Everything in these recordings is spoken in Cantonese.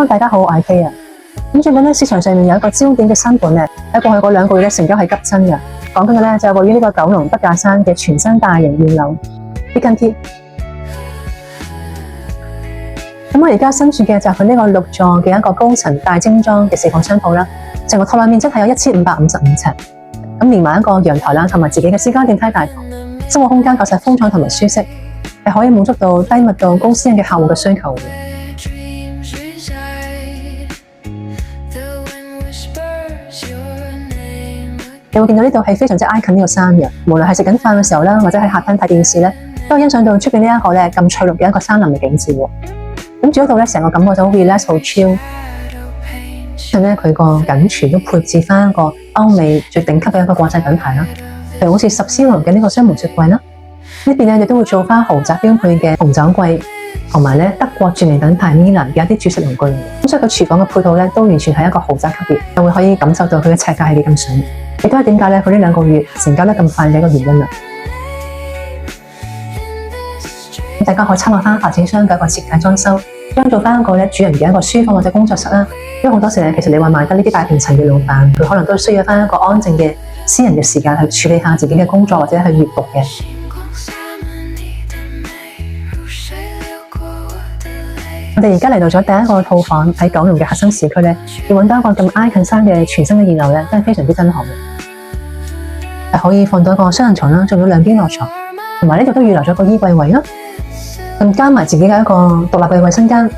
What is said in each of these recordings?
Hello， 大家好，我係 K 啊。咁最近咧，市場上面有一個焦點嘅新盤咧，喺過去嗰2個月咧，成交係急增嘅。講緊嘅咧就係位於呢個九龍筆架山嘅全新大型現樓 Beacon T。咁我而家身處嘅就係佢呢個6座嘅一個高層大精裝嘅4房商鋪啦。成個套內面積係有1555尺，咁連埋一個陽台啦，同埋自己嘅私家電梯大堂，生活空間確實寬敞同埋舒適，係可以滿足到低密度高私隱嘅客戶嘅需求嘅。你會見到呢度係非常之挨近呢個山嘅，無論係食緊飯嘅時候啦，或者喺客廳睇電視咧，都欣賞到出邊呢一個咧咁翠綠嘅一個山林嘅景緻喎。咁住嗰度咧，成個感覺就好 relax 好 chill。因為咧佢個緊廚都配置翻一個歐美最頂級嘅一個國際品牌啦，譬如好似10絲龍嘅呢個雙門雪櫃啦，呢邊咧亦都會做翻豪宅標配嘅紅酒櫃，同埋咧德國著名品牌米蘭嘅一啲主食爐具。咁所以佢廚房嘅配套咧都完全係一個豪宅級別，就會可以感受到佢嘅尺價係幾咁筍。亦都係點解咧？佢呢2個月成交得咁快嘅一個原因啦。大家可以參考翻發展商嘅一個設計裝修，將做翻一個咧主人嘅一個書房或者工作室啦。因為好多時咧，其實你話賣得呢啲大平層嘅老闆，佢可能都需要翻一個安靜嘅私人嘅時間去處理下自己嘅工作或者去閱讀嘅。我哋而家嚟到咗第一個套房喺九龍嘅核心市區咧，要揾到一個咁挨近山嘅全新嘅現樓咧，真係非常之珍貴嘅。可以放到一個雙人床啦，仲有2邊落床，同埋呢度都預留咗個衣櫃位啦，咁加埋自己嘅一個獨立嘅衛生間。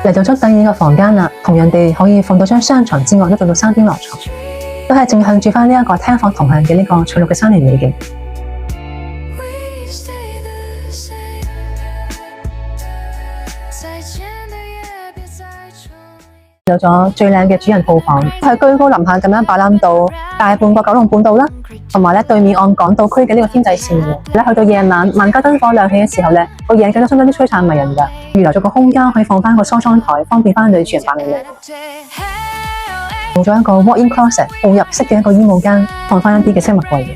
嚟到咗第2個房間啦，同樣地可以放到張雙人床之外，都做到3邊落床，都係正向住翻呢一個廳房同向嘅呢個翠綠嘅山林美景。有咗最靚嘅主人套房，係居高臨下咁樣把攬到大半個九龍半島啦，同埋咧對面岸港島區嘅呢個天際線嘅。去到夜晚萬家燈火亮起嘅時候咧，個夜景都相當之璀璨迷人㗎。預留咗個空間可以放翻個梳妝台，方便翻女主人扮靚靚。做咗一個 walk-in closet 步入式嘅一個衣帽間，放翻一啲嘅飾物櫃嘅。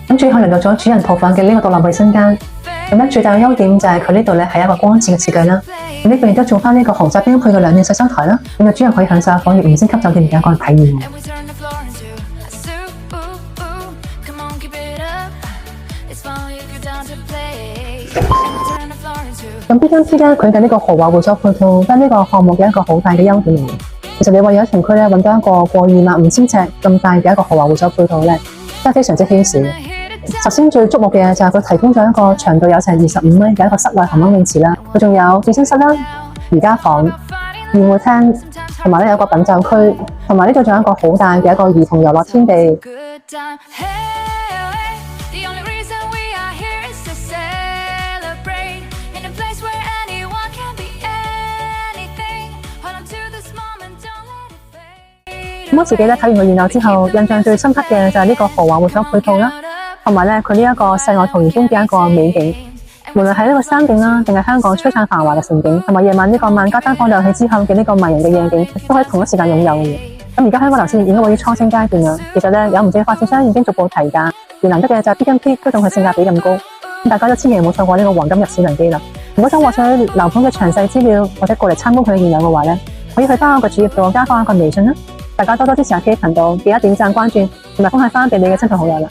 咁最後嚟到咗主人套房嘅呢個獨立衛生間。咁咧最大嘅優點就係佢呢度咧係一個光線嘅設計啦。咁呢邊亦都做翻呢個豪宅標配嘅2面洗手台啦。咁主人可以享受房如5星級酒店嘅一個體驗。咁 Beacon T 咧，佢嘅呢個豪華會所配套，跟呢個項目嘅一個好大嘅優點嚟嘅。其實你話有一城區咧揾到一個過25000尺咁大嘅一個豪華會所配套咧，真係非常之稀少。首先最矚目嘅就係佢提供咗一個長度有成25米嘅一個室內恒溫泳池啦，佢仲有健身室啦、瑜伽房、宴會廳，同埋咧有個品酒區，同埋呢度仲有一個好大嘅一個兒童遊樂天地。咁我自己咧睇完個現樓之後，印象最深刻嘅就係呢個豪華會所配套啦。同埋咧，佢呢一個世外桃源般嘅一個美景，無論係呢個山景啦，定係香港璀璨繁華嘅城景，同埋夜晚呢個萬家燈火亮起之後嘅呢個迷人嘅夜景，都可以同一時間擁有嘅。咁而家香港樓市已經位於初升階段啦，其實咧有唔少嘅發展商已經逐步提價，而難得嘅就係 Beacon T 都仲係性價比咁高，咁大家都千祈唔好錯過呢個黃金入市良機啦。如果想獲取樓盤嘅詳細資料，或者過嚟參觀佢嘅現樓嘅話咧，可以去翻我個主頁度加翻一個微信啦。大家多多支持阿 K 頻道，記得點讚關注，同埋分享翻俾你嘅親朋好友啦。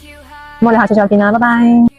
咁我哋下次再見啦，拜拜。